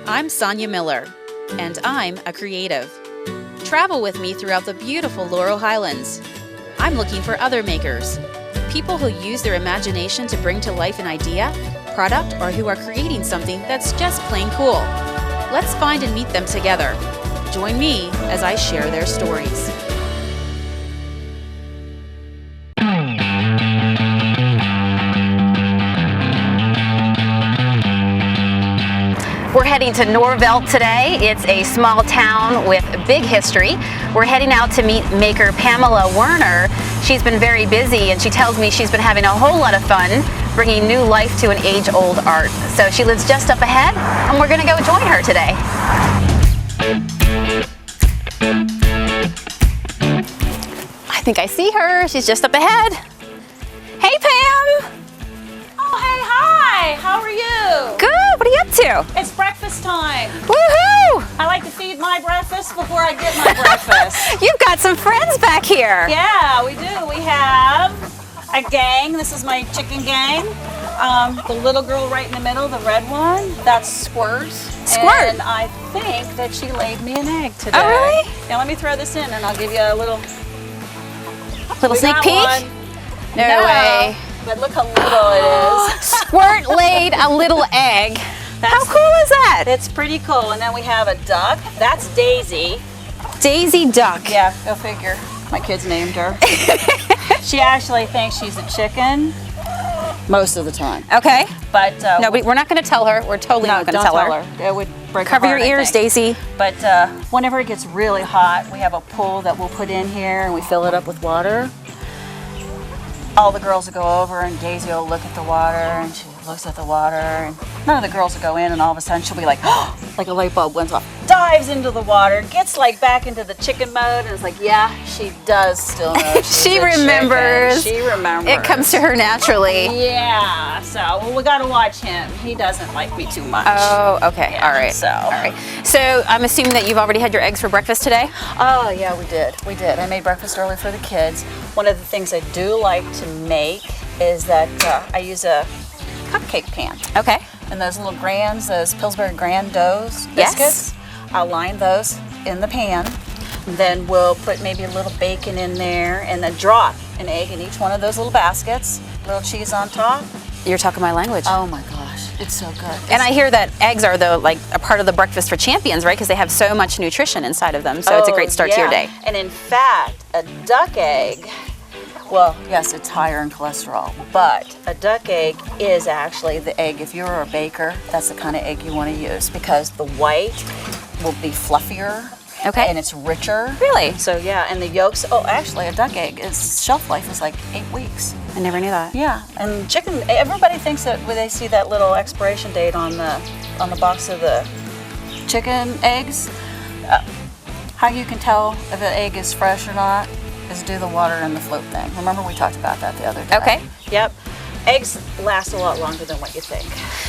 I'm Sonia Miller, and I'm a creative. Travel with me throughout the beautiful Laurel Highlands. I'm looking for other makers, people who use their imagination to bring to life an idea, product, or who are creating something that's just plain cool. Let's find and meet them together. Join me as I share their stories. We're heading to Norvelt today. It's a small town with big history. We're heading out to meet maker Pamela Werner. She's been very busy and she tells me she's been having a whole lot of fun bringing new life to an age-old art. So she lives just up ahead and we're gonna go join her today. I think I see her. She's just up ahead. Hey, Pam. Oh, hey, hi. How are you? Good. What are you up to? It's breakfast time. Woohoo! I like to feed my breakfast before I get my breakfast. You've got some friends back here. Yeah, we do. We have a gang. This is my chicken gang. The little girl right in the middle, the red one, that's Squirt. Squirt. And I think that she laid me an egg today. Oh, really? Now let me throw this in and I'll give you a little Sneak got peek? one. No way. But look how little it is. Squirt laid a little egg. How cool is that? It's pretty cool. And then we have a duck. That's Daisy. Daisy Duck. Yeah, go figure. My kids named her. She actually thinks she's a chicken most of the time. Okay. But No, we're not going to tell her. We're totally not going to tell her. It would break Cover her your heart, ears, Daisy. But whenever it gets really hot, we have a pool that we'll put in here and we fill it up with water. All the girls will go over and Daisy will look at the water and she looks at the water and none of the girls will go in and all of a sudden she'll be like, oh, like a light bulb went off, dives into the water, gets like back into the chicken mode and it's like, yeah, she does still know. She remembers. She remembers. It comes to her naturally. Yeah, so well, we got to watch him. He doesn't like me too much. Oh, okay. Yeah, all right. So. All right. So I'm assuming that you've already had your eggs for breakfast today? Oh, yeah, we did. We did. I made breakfast early for the kids. One of the things I do like to make is that I use a cupcake pan. Okay. And those little grands, those Pillsbury Grand Doughs biscuits, I'll line those in the pan. Then we'll put maybe a little bacon in there and then drop an egg in each one of those little baskets. Little cheese on top. You're talking my language. Oh my gosh, it's so good. And I hear that eggs are like a part of the breakfast for champions, right? Because they have so much nutrition inside of them. So it's a great start to your day. And in fact, a duck egg, well, yes, it's higher in cholesterol, but a duck egg is actually the egg. If you're a baker, that's the kind of egg you want to use because the white will be fluffier. Okay. And it's richer. Really? So yeah, and the yolks, oh, actually a duck egg, its shelf life is like 8 weeks. I never knew that. Yeah, and chicken, everybody thinks that when they see that little expiration date on the box of the chicken eggs, how you can tell if an egg is fresh or not is do the water and the float thing. Remember we talked about that the other day? Okay. Yep. Eggs last a lot longer than what you think.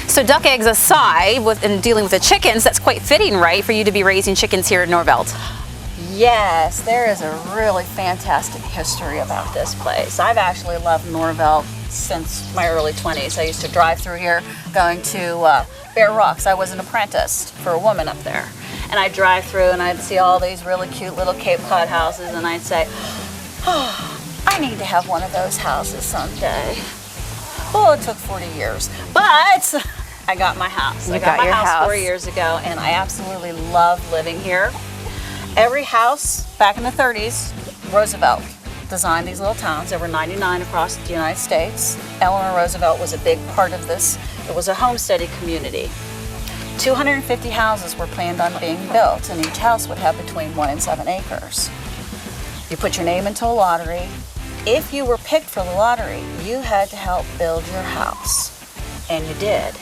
So duck eggs aside, in dealing with the chickens, that's quite fitting, right, for you to be raising chickens here at Norvelt? Yes, there is a really fantastic history about this place. I've actually loved Norvelt since my early 20s. I used to drive through here going to Bear Rocks. I was an apprentice for a woman up there. And I'd drive through and I'd see all these really cute little Cape Cod houses and I'd say, oh, I need to have one of those houses someday. Well, it took 40 years, but I got my house. I got my house 4 years ago and I absolutely love living here. Every house back in the 30s, Roosevelt designed these little towns. There were 99 across the United States. Eleanor Roosevelt was a big part of this. It was a homesteading community. 250 houses were planned on being built and each house would have between 1 and 7 acres. You put your name into a lottery. If you were picked for the lottery, you had to help build your house, and you did.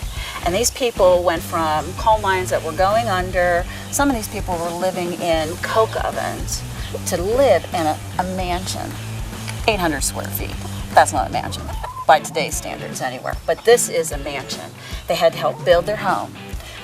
And these people went from coal mines that were going under, some of these people were living in coke ovens, to live in a mansion, 800 square feet. That's not a mansion, by today's standards anywhere, but this is a mansion. They had to help build their home.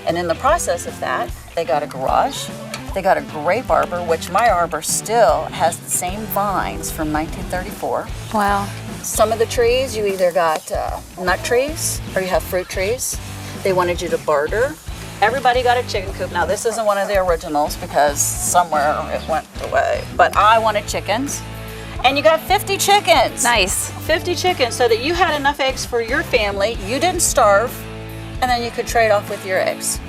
And in the process of that, they got a garage, they got a grape arbor, which my arbor still has the same vines from 1934. Wow. Some of the trees, you either got nut trees or you have fruit trees. They wanted you to barter. Everybody got a chicken coop. Now this isn't one of the originals because somewhere it went away, but I wanted chickens. And you got 50 chickens. Nice. 50 chickens so that you had enough eggs for your family, you didn't starve, and then you could trade off with your eggs.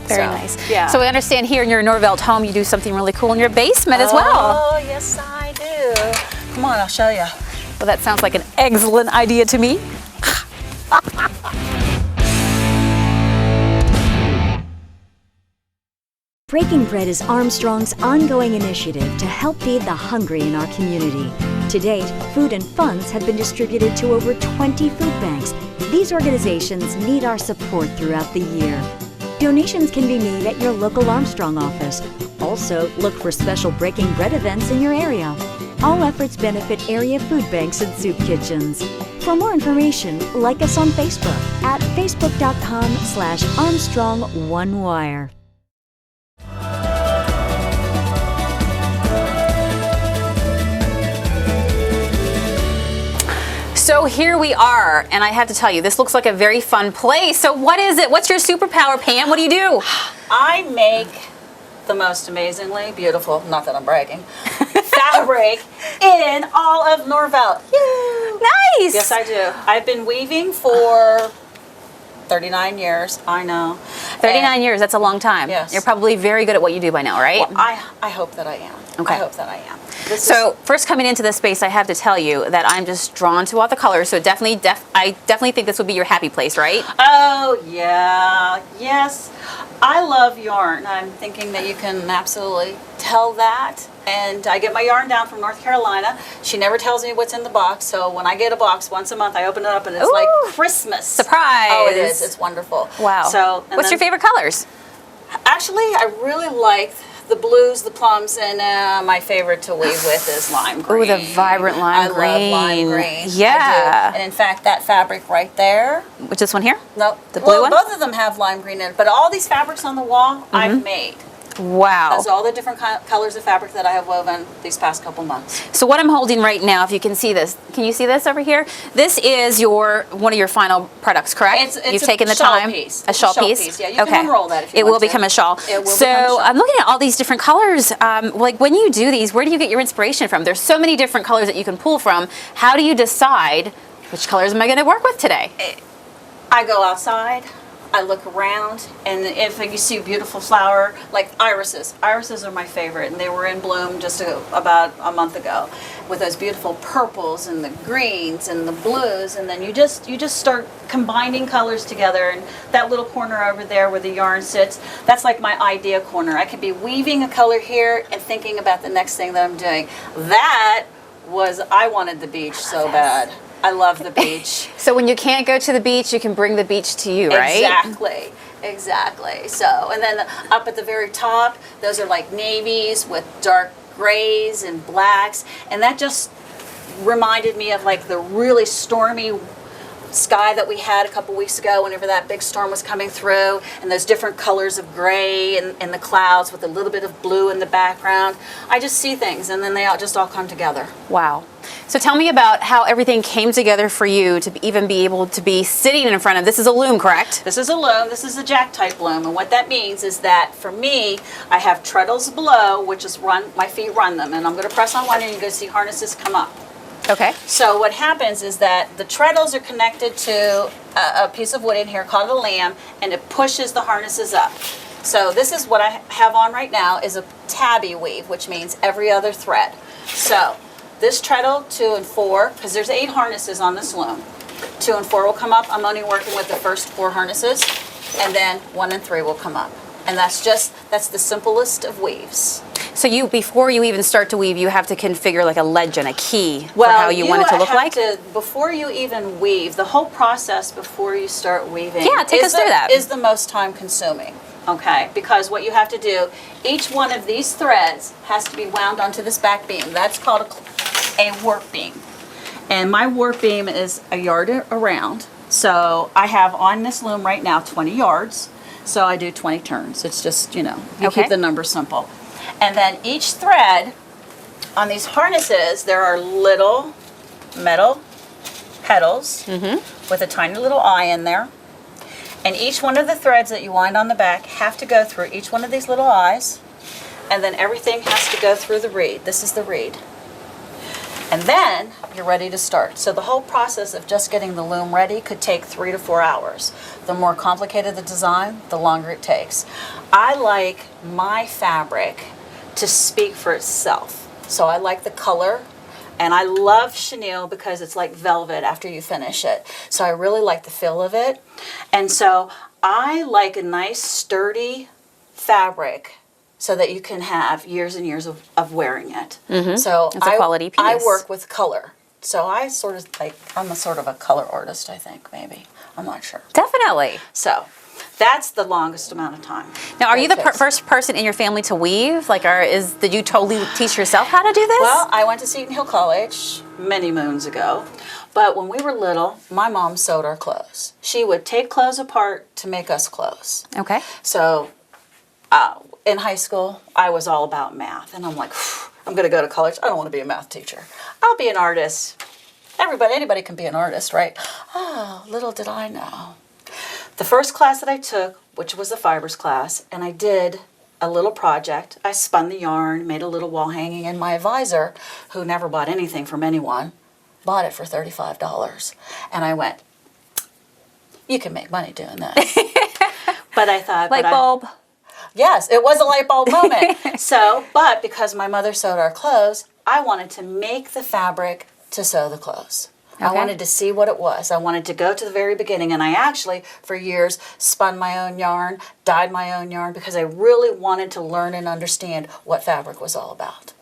Very nice. Yeah. So I understand here in your Norvelt home, you do something really cool in your basement as well. Oh, yes I do. Come on, I'll show you. Well, that sounds like an excellent idea to me. Breaking Bread is Armstrong's ongoing initiative to help feed the hungry in our community. To date, food and funds have been distributed to over 20 food banks. These organizations need our support throughout the year. Donations can be made at your local Armstrong office. Also, look for special Breaking Bread events in your area. All efforts benefit area food banks and soup kitchens. For more information, like us on Facebook at facebook.com/ArmstrongOneWire. So here we are, and I have to tell you, this looks like a very fun place. So what is it? What's your superpower, Pam? What do you do? I make the most amazingly beautiful, not that I'm bragging, fabric in all of Norvelt. Nice! Yes, I do. I've been weaving for 39 years, I know. 39 years, that's a long time. Yes. You're probably very good at what you do by now, right? Well, I hope that I am. Okay. I hope that I am. First coming into this space, I have to tell you that I'm just drawn to all the colors. So I definitely think this would be your happy place, right? Oh, yeah. Yes. I love yarn. I'm thinking that you can absolutely tell that. And I get my yarn down from North Carolina. She never tells me what's in the box. So when I get a box once a month, I open it up and it's like Christmas. Surprise. Oh, it is. It's wonderful. Wow. So, what's your favorite colors? Actually, I really like the blues, the plums, and my favorite to weave with is lime green. Ooh, the vibrant lime green. I love lime green. Yeah. I do. And in fact, that fabric right there. Which this one here? No, the blue one. Both of them have lime green in it, but all these fabrics on the wall I've made. Wow. That's all the different colors of fabric that I have woven these past couple months. So what I'm holding right now, if you can see this, can you see this over here? This is one of your final products, correct? You've taken the time. Piece. A shawl piece. Yeah, you can unroll that if you want. It will become a shawl. It will so become a shawl. I'm looking at all these different colors. Like when you do these, where do you get your inspiration from? There's so many different colors that you can pull from. How do you decide which colors am I going to work with today? I go outside. I look around, and if you see a beautiful flower, like irises. Irises are my favorite, and they were in bloom just about a month ago with those beautiful purples and the greens and the blues, and then you just start combining colors together. And that little corner over there where the yarn sits, that's like my idea corner. I could be weaving a color here and thinking about the next thing that I'm doing. I wanted the beach so bad. I love the beach. So when you can't go to the beach, you can bring the beach to you, right? Exactly. So, and then up at the very top, those are like navies with dark grays and blacks, and that just reminded me of like the really stormy sky that we had a couple weeks ago whenever that big storm was coming through, and those different colors of gray and the clouds with a little bit of blue in the background. I just see things, and then they all come together. Wow. So tell me about how everything came together for you to even be able to be sitting in front of, this is a loom, correct? This is a loom. This is a jack type loom, and what that means is that for me, I have treadles below, which is my feet run them, and I'm going to press on one and you're going to see harnesses come up. Okay. So what happens is that the treadles are connected to a piece of wood in here called a lamb, and it pushes the harnesses up. So this is what I have on right now is a tabby weave, which means every other thread. So this treadle 2 and 4, because there's 8 harnesses on this loom. 2 and 4 will come up. I'm only working with the first 4 harnesses, and then 1 and 3 will come up. And that's the simplest of weaves. So before you even start to weave, you have to configure like a legend, a key for how you want it to look like? Before you even weave, the whole process before you start weaving take us through that. Is the most time consuming. Okay, because what you have to do, each one of these threads has to be wound onto this back beam. That's called a warp beam. And my warp beam is a yard around. So I have on this loom right now 20 yards. So I do 20 turns. It's just, you keep the number simple. And then each thread on these harnesses, there are little metal petals with a tiny little eye in there. And each one of the threads that you wind on the back have to go through each one of these little eyes, and then everything has to go through the reed. This is the reed. And then you're ready to start. So the whole process of just getting the loom ready could take 3 to 4 hours. The more complicated the design, the longer it takes. I like my fabric to speak for itself. So I like the color, and I love chenille because it's like velvet after you finish it. So I really like the feel of it. And so I like a nice sturdy fabric so that you can have years and years of wearing it. So It's a quality piece. I work with color. So I sort of like, I'm a sort of a color artist, I think, maybe. I'm not sure. Definitely. So that's the longest amount of time. Now, are you the that it takes. first person in your family to weave? Like, did you totally teach yourself how to do this? Well, I went to Seton Hill College many moons ago. But when we were little, my mom sewed our clothes. She would take clothes apart to make us clothes. Okay. So in high school, I was all about math. And I'm like, I'm going to go to college. I don't want to be a math teacher. I'll be an artist. Anybody can be an artist, right? Oh, little did I know. The first class that I took, which was the fibers class, and I did a little project. I spun the yarn, made a little wall hanging, and my advisor, who never bought anything from anyone, bought it for $35. And I went, you can make money doing this. But I thought... Light bulb. Yes, it was a light bulb moment. But because my mother sewed our clothes, I wanted to make the fabric to sew the clothes. I wanted to see what it was. I wanted to go to the very beginning, and I actually, for years, spun my own yarn, dyed my own yarn, because I really wanted to learn and understand what fabric was all about.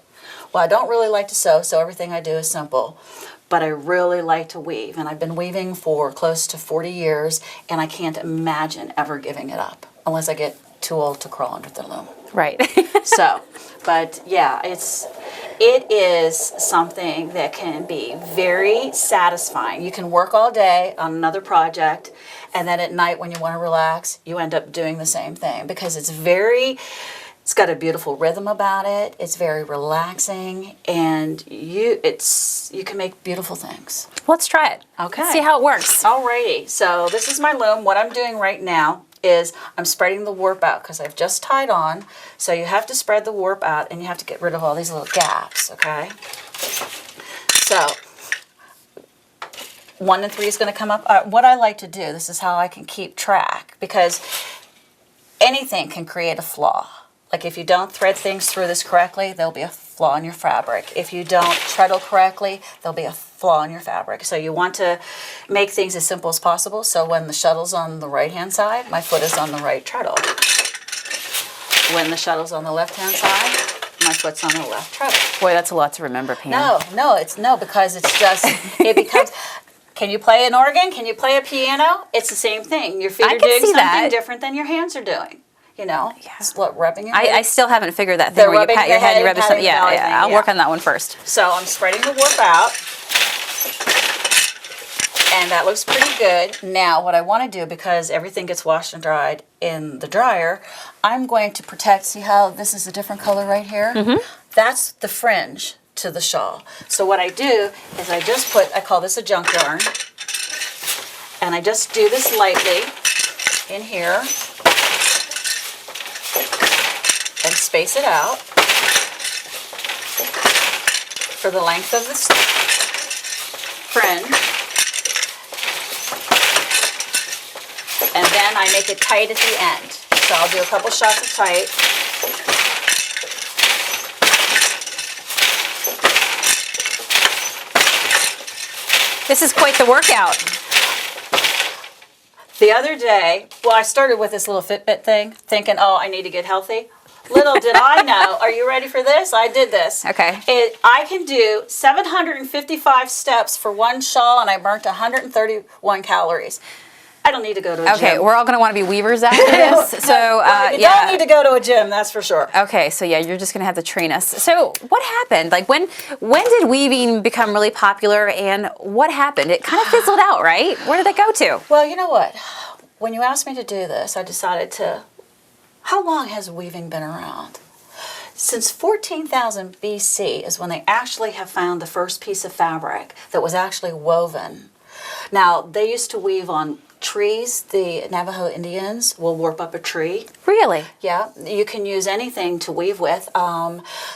Well, I don't really like to sew, so everything I do is simple, but I really like to weave, and I've been weaving for close to 40 years, and I can't imagine ever giving it up, unless I get too old to crawl under the loom. Right. But yeah, it is something that can be very satisfying. You can work all day on another project, and then at night when you want to relax, you end up doing the same thing, because it's got a beautiful rhythm about it. It's very relaxing, and you can make beautiful things. Let's try it. Okay. Let's see how it works. Alrighty, so this is my loom. What I'm doing right now is I'm spreading the warp out because I've just tied on. So you have to spread the warp out, and you have to get rid of all these little gaps, okay? So 1 and 3 is going to come up. What I like to do, this is how I can keep track, because anything can create a flaw. Like if you don't thread things through this correctly, there'll be a flaw in your fabric. If you don't treadle correctly, there'll be a flaw in your fabric. So you want to make things as simple as possible. So when the shuttle's on the right-hand side, my foot is on the right treadle. When the shuttle's on the left-hand side, my foot's on the left treadle. Boy, that's a lot to remember, Pam. No, because it's just, it becomes... Can you play an organ? Can you play a piano? It's the same thing. Your feet are doing something different than your hands are doing. You know, it's rubbing your head. I still haven't figured that thing where you pat your head, you rub yourself. Yeah, I'll work on that one first. So I'm spreading the warp out, and that looks pretty good. Now, what I want to do, because everything gets washed and dried in the dryer, I'm going to protect. See how this is a different color right here? Mm-hmm. That's the fringe to the shawl. So what I do is I just put, I call this a junk yarn, and I just do this lightly in here. And space it out for the length of the fringe. And then I make it tight at the end. So I'll do a couple shots of tight. This is quite the workout. The other day, well, I started with this little Fitbit thing, thinking, oh, I need to get healthy. Little did I know. Are you ready for this? I did this. Okay. I can do 755 steps for one shawl, and I burnt 131 calories. I don't need to go to a gym. Okay, we're all going to want to be weavers after this. So, you don't need to go to a gym, that's for sure. Okay, so yeah, you're just going to have to train us. So what happened? Like when did weaving become really popular, and what happened? It kind of fizzled out, right? Where did that go to? Well, you know what? When you asked me to do this, I decided to... How long has weaving been around? Since 14,000 BC is when they actually have found the first piece of fabric that was actually woven Now, they used to weave on trees. The Navajo Indians will warp up a tree. Really? Yeah, you can use anything to weave with.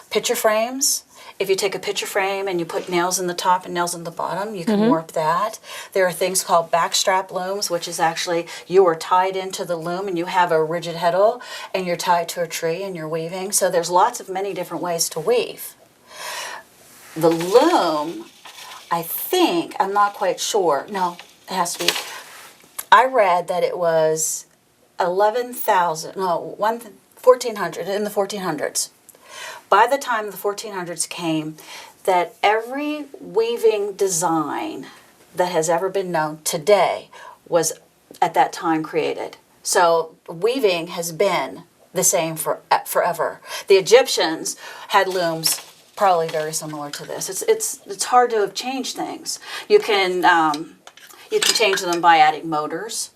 Picture frames. If you take a picture frame and you put nails in the top and nails in the bottom, you can warp that. There are things called backstrap looms, which is actually you are tied into the loom and you have a rigid heddle and you're tied to a tree and you're weaving. So there's lots of many different ways to weave. The loom, I think, I'm not quite sure. No, it has to be. I read that it was 1400, in the 1400s. By the time the 1400s came, that every weaving design that has ever been known today was at that time created. So weaving has been the same forever. The Egyptians had looms probably very similar to this. It's hard to have changed things. You can change them by adding motors.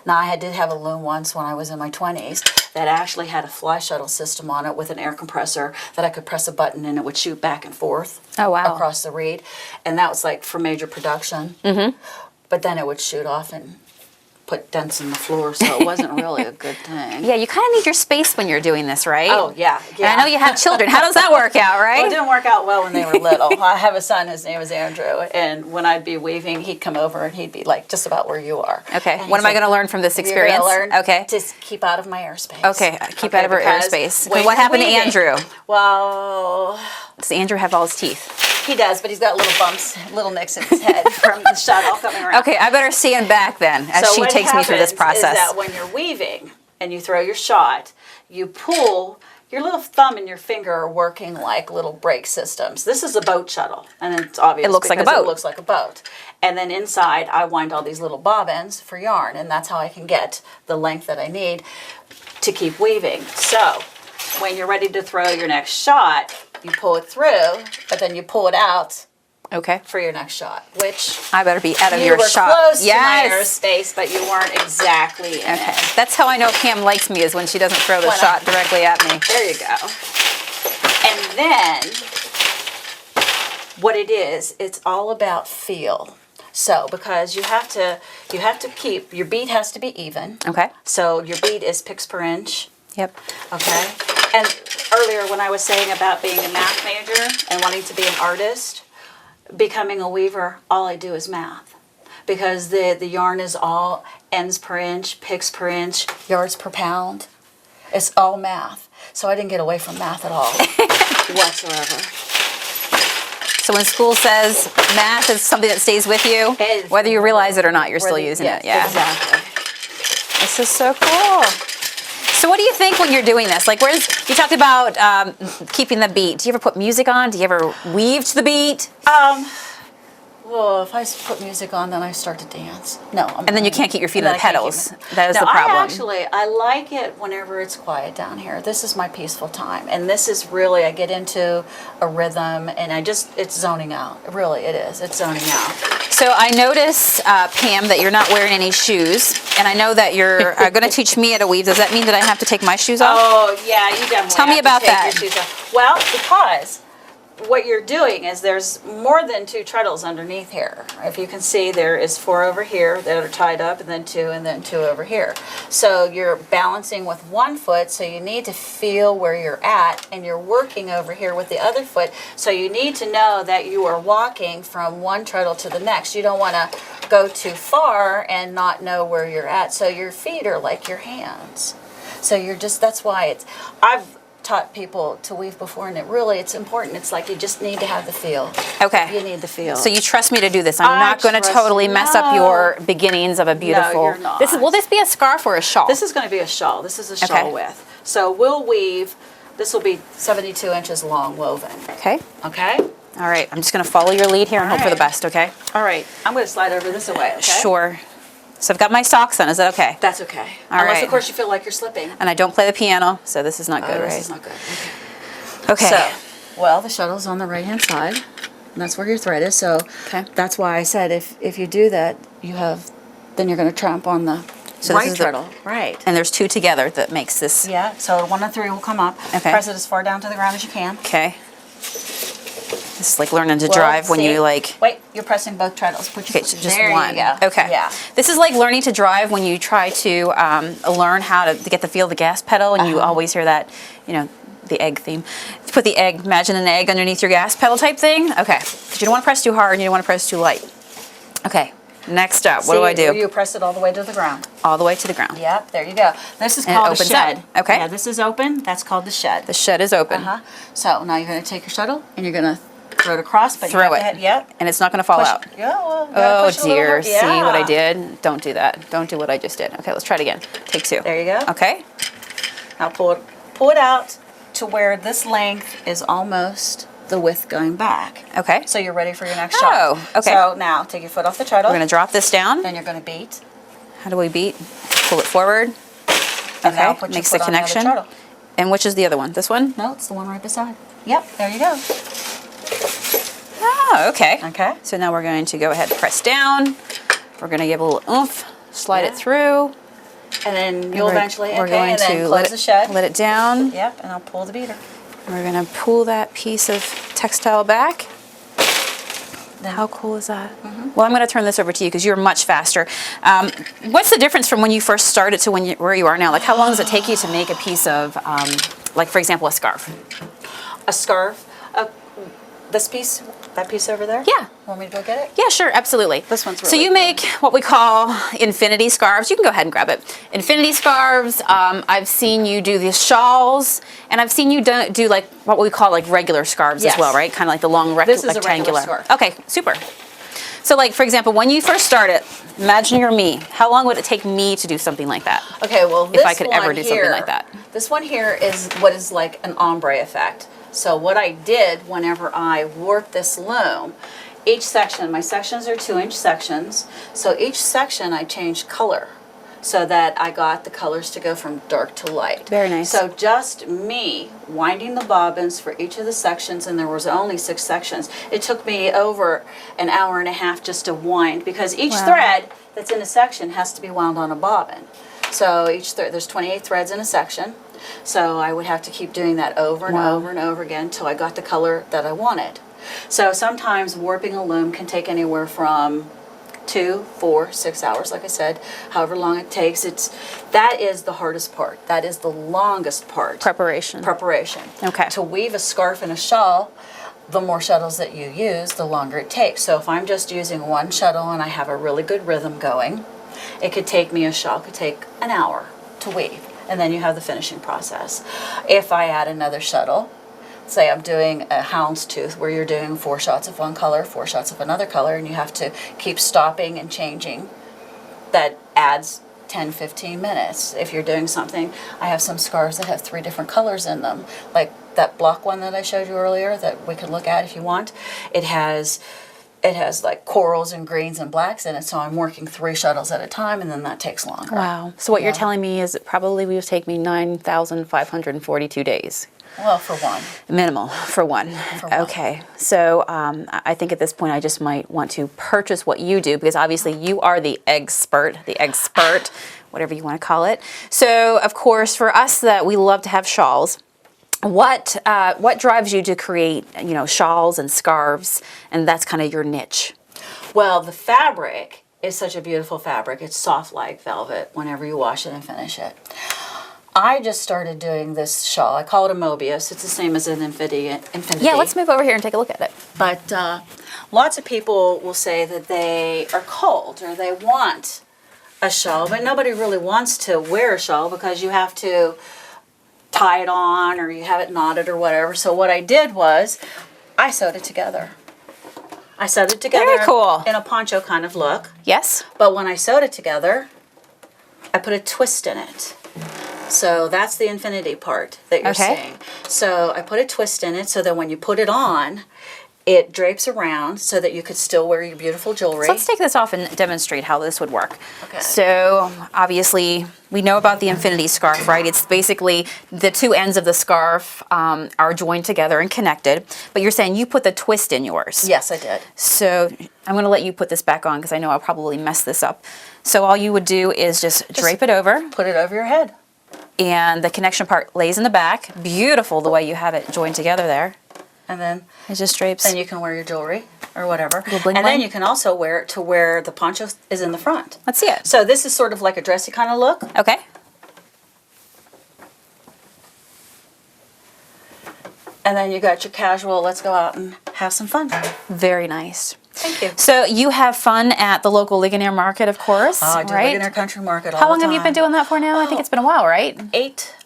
Now, I did have a loom once when I was in my 20s that actually had a fly shuttle system on it with an air compressor that I could press a button and it would shoot back and forth across the reed. And that was like for major production. But then it would shoot off and put dents in the floor, so it wasn't really a good thing. Yeah, you kind of need your space when you're doing this, right? Oh, yeah. And I know you have children. How does that work out, right? Well, it didn't work out well when they were little. I have a son, his name is Andrew, and when I'd be weaving, he'd come over and he'd be like just about where you are. Okay. What am I going to learn from this experience? You're going to learn okay. to keep out of my airspace. Okay, keep out of her airspace. What happened to Andrew? Well, does Andrew have all his teeth? He does, but he's got little bumps, little nicks in his head from the shuttle coming around. Okay, I better stand back then as she takes me through this process. Is that when you're weaving and you throw your shot, you pull, your little thumb and your finger are working like little brake systems. This is a boat shuttle, and it's obvious it looks like a because boat. It looks like a boat. And then inside, I wind all these little bobbins for yarn, and that's how I can get the length that I need to keep weaving. So when you're ready to throw your next shot, you pull it through, but then you pull it out for your next shot, which I better be out of your shot. You were close to my airspace, but you weren't exactly in it. That's how I know Pam likes me, is when she doesn't throw the shot directly at me. There you go. And then what it is, it's all about feel. So because you have to keep, your beat has to be even. Okay. So your beat is picks per inch. Yep. Okay. And earlier when I was saying about being a math major and wanting to be an artist, becoming a weaver, all I do is math. Because the yarn is all ends per inch, picks per inch, yards per pound. It's all math. So I didn't get away from math at all whatsoever. So when school says math is something that stays with you, whether you realize it or not, you're still using it. Yeah, exactly. This is so cool. So what do you think when you're doing this? Like, you talked about keeping the beat. Do you ever put music on? Do you ever weave to the beat? Well, if I put music on, then I start to dance. No. And then you can't keep your feet on the pedals. That is the problem. I like it whenever it's quiet down here. This is my peaceful time. And this is really, I get into a rhythm and it's zoning out. Really, it is. It's zoning out. So I notice, Pam, that you're not wearing any shoes. And I know that you're going to teach me how to weave. Does that mean that I have to take my shoes off? Oh, yeah, you definitely Tell me about that. Your shoes off. Well, because what you're doing is there's more than 2 treadles underneath here. If you can see, there is 4 over here that are tied up, and then 2 over here. So you're balancing with one foot, so you need to feel where you're at, and you're working over here with the other foot. So you need to know that you are walking from one treadle to the next. You don't want to go too far and not know where you're at. So your feet are like your hands. So that's why I've taught people to weave before, and it's important. It's like you just need to have the feel. Okay. You need the feel. So you trust me to do this. I'm not going to totally mess up your beginnings of a beautiful. No, you're not. Will this be a scarf or a shawl? This is going to be a shawl. This is a shawl width. So we'll weave. This will be 72 inches long woven. Okay. Okay. All right. I'm just going to follow your lead here and hope for the best. Okay. All right. I'm going to slide over this way. Okay. Sure. So I've got my socks on. Is that okay? That's okay. All Unless, right. of course, you feel like you're slipping. And I don't play the piano, so this is not good, right? This is not good. Okay. So, the shuttle's on the right-hand side, and that's where your thread is. So that's why I said if you do that, then you're going to tramp on the right treadle. Right. And there's 2 together that makes this. Yeah. So 1 and 3 will come up. Okay. Press it as far down to the ground as you can. Okay. This is like learning to drive when you like... Wait, you're pressing both treadles. Put your Okay, so just there one. You go. Okay. Yeah. This is like learning to drive when you try to learn how to get the feel of the gas pedal, and you always hear that, you know, the egg theme. Put the egg, imagine an egg underneath your gas pedal type thing. Okay, because you don't want to press too hard and you don't want to press too light. Okay, next up, what do I do? You press it all the way to the ground. All the way to the ground. Yep, there you go. This is And it called a opens shed. up. Okay. Yeah, this is open. That's called the shed. The shed is open. So now you're going to take your shuttle and you're going to throw it across. But Throw you it. have to yep. And it's not going to fall out. Yeah, well, Oh push it a little dear, hard. see Yeah. what I did? Don't do that. Don't do what I just did. Okay, let's try it again. Take two. There you go. Okay. Now pull it out to where this length is almost the width going back. Okay. So you're ready for your next shot. Oh, okay. So now take your foot off the treadle. We're going to drop this down. Then you're going to beat. How do we beat? Pull it forward. And now Okay, put your makes the foot on other connection. treadle. And which is the other one? This one? No, it's the one right beside. Yep, there you go. Oh, okay. Okay. So now we're going to go ahead and press down. We're going to give a little oomph, slide it through. And then you'll eventually, we're going and then to close the shed. let it down. Yep, and I'll pull the beater. We're going to pull that piece of textile back. How cool is that? Well, I'm going to turn this over to you because you're much faster. What's the difference from when you first started to where you are now? Like, how long does it take you to make a piece of, like, for example, a scarf? A scarf. This piece, that piece over there? Yeah. Want me to go get it? Yeah, sure, absolutely. This one's So really you make what we call infinity scarves. You can go ahead and grab it. Infinity scarves. I've seen you do these shawls, and I've seen you do like what we call like regular scarves as Yes. well, right? Kind of like the long This is a rectangular. regular scarf. Okay, super. So like, for example, when you first started, imagine you're me. How long would it take me to do something like that? Okay, well, this If I could ever one do something here- like that. This one here is what is like an ombre effect. So what I did whenever I warped this loom, each section, my sections are 2-inch sections, so each section I changed color so that I got the colors to go from dark to light. Very nice. So just me winding the bobbins for each of the sections, and there was only 6 sections. It took me over an hour and a half just to wind, because each Wow. thread that's in a section has to be wound on a bobbin. So each there's 28 threads in a section. So I would have to keep doing that over and Wow. over and over again until I got the color that I wanted. So sometimes warping a loom can take anywhere from 2, 4, 6 hours, like I said, however long it takes. That is the hardest part. That is the longest part. Preparation. Preparation. Okay. To weave a scarf and a shawl, the more shuttles that you use, the longer it takes. So if I'm just using one shuttle and I have a really good rhythm going, it could take me, a shawl could take an hour to weave. And then you have the finishing process. If I add another shuttle, say I'm doing a houndstooth where you're doing 4 shots of one color, 4 shots of another color, and you have to keep stopping and changing, that adds 10-15 minutes. If you're doing something, I have some scarves that have 3 different colors in them, like that block one that I showed you earlier that we could look at if you want. It has like corals and greens and blacks in it, so I'm working 3 shuttles at a time, and then that takes longer. Wow. So what you're Yeah. telling me is it probably would take me 9,542 days. Well, for one. Minimal for one. For one. Okay. So I think at this point I just might want to purchase what you do, because obviously you are the expert, whatever you want to call it. So of course, for us that we love to have shawls, what drives you to create, you know, shawls and scarves, and that's kind of your niche? Well, the fabric is such a beautiful fabric. It's soft like velvet whenever you wash it and finish it. I just started doing this shawl. I call it a Mobius. It's the same as an infinity. Yeah, let's move over here and take a look at it. But lots of people will say that they are cold or they want a shawl, but nobody really wants to wear a shawl because you have to tie it on or you have it knotted or whatever. So what I did was I sewed it together. I sewed it together Very cool. in a poncho kind of look. Yes? But when I sewed it together, I put a twist in it. So that's the infinity part that you're Okay. seeing. So I put a twist in it so that when you put it on, it drapes around so that you could still wear your beautiful jewelry. So let's take this off and demonstrate how this would work. Okay. So obviously we know about the infinity scarf, right? It's basically the 2 ends of the scarf are joined together and connected. But you're saying you put the twist in yours. Yes, I did. So I'm going to let you put this back on because I know I'll probably mess this up. So all you would do is just drape it over, Put it over your head. and the connection part lays in the back. Beautiful the way you have it joined together there. and then It just drapes. then you can wear your jewelry or whatever. Little bling And then bling. you can also wear it to where the poncho is in the front. Let's see it. So this is sort of like a dressy kind of look. Okay. And then you got your casual, let's go out and have some fun. Very nice. Thank you. So you have fun at the local Ligonier Market, of course, I do right? Ligonier Country Market all How long the have you time. been doing that for now? I think it's been a while, right?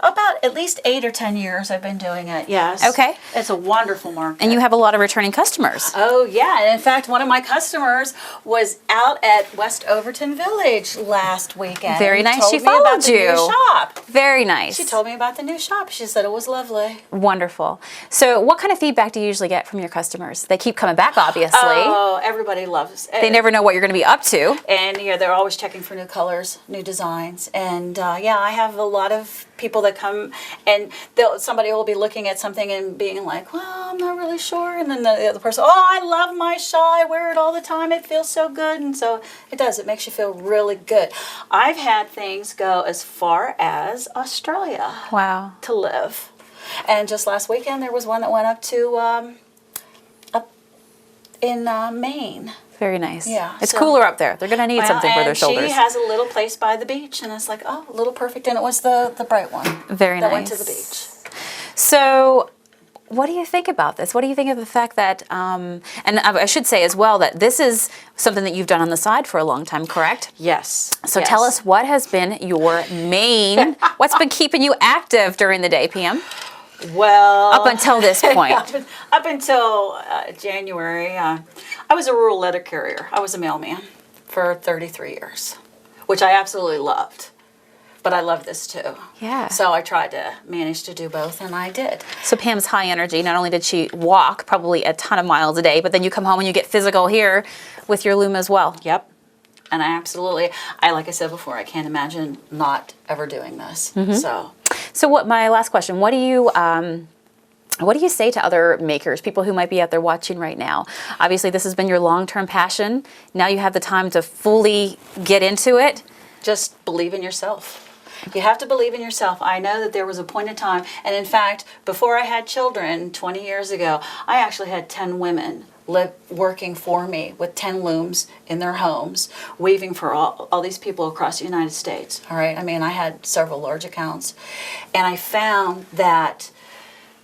About at least 8 or 10 years I've been doing it, yes. Okay. It's a wonderful market. And you have a lot of returning customers. Oh, yeah. And in fact, one of my customers was out at West Overton Village last weekend. Very and nice. told She me about followed the you. new shop. Very nice. She told me about the new shop. She said it was lovely. Wonderful. So what kind of feedback do you usually get from your customers? They keep coming back, obviously. Oh, everybody loves it. They never know what you're going to be up to. And yeah, they're always checking for new colors, new designs. And yeah, I have a lot of people that come and somebody will be looking at something and being like, well, I'm not really sure. And then the other person, oh, I love my shawl. I wear it all the time. It feels so good. And so it does. It makes you feel really good. I've had things go as far as Australia Wow. to live. And just last weekend, there was one that went up to up in Maine. Very nice. Yeah, It's so- cooler up there. They're going to need something for their and shoulders. she has a little place by the beach, and it's like, oh, a little perfect. And it was the bright one. Very that nice. went to the beach. So what do you think about this? What do you think of the fact that, and I should say as well that this is something that you've done on the side for a long time, correct? Yes. So tell us, what has been your main, what's been keeping you active during the day, Pam? Well, Up until this point. up until January, I was a rural letter carrier. I was a mailman for 33 years, which I absolutely loved. But I love this too. Yeah. So I tried to manage to do both, and I did. So Pam's high energy. Not only did she walk probably a ton of miles a day, but then you come home and you get physical here with your loom as well. Yep. And I absolutely, like I said before, I can't imagine not ever doing this. So what? My last question: what do you say to other makers, people who might be out there watching right now? Obviously, this has been your long-term passion. Now you have the time to fully get into it. Just believe in yourself. You have to believe in yourself. I know that there was a point in time, and in fact, before I had children 20 years ago, I actually had 10 women working for me with 10 looms in their homes, weaving for all these people across the United States. All right, I mean, I had several large accounts, and I found that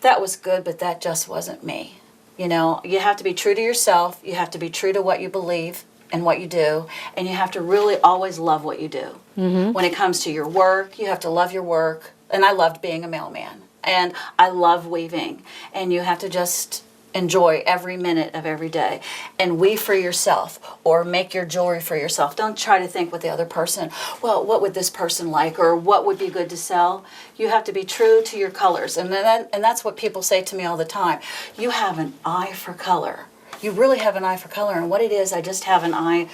was good, but that just wasn't me. You know, you have to be true to yourself. You have to be true to what you believe and what you do, and you have to really always love what you do. When it comes to your work, you have to love your work, and I loved being a mailman, and I love weaving, and you have to just enjoy every minute of every day and weave for yourself or make your jewelry for yourself. Don't try to think with the other person, well, what would this person like, or what would be good to sell? You have to be true to your colors, and that's what people say to me all the time. You have an eye for color. You really have an eye for color, and what it is, I just have an eye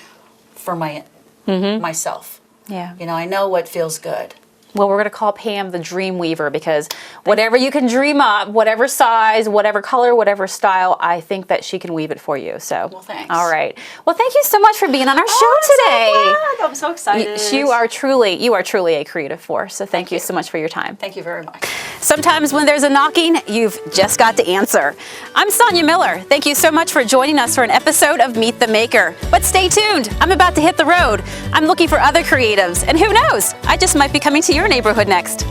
for myself. Yeah. You know, I know what feels good. Well, we're going to call Pam the Dream Weaver, because whatever you can dream up, whatever size, whatever color, whatever style, I think that she can weave it for you. So, Well, thanks. All right. Well, thank you so much for being on our show today. I'm so excited. You are truly a creative force. So thank you so much for your time. Thank you very much. Sometimes when there's a knocking, you've just got to answer. I'm Sonia Miller. Thank you so much for joining us for an episode of Meet the Maker. But stay tuned. I'm about to hit the road. I'm looking for other creatives, and who knows? I just might be coming to your neighborhood next.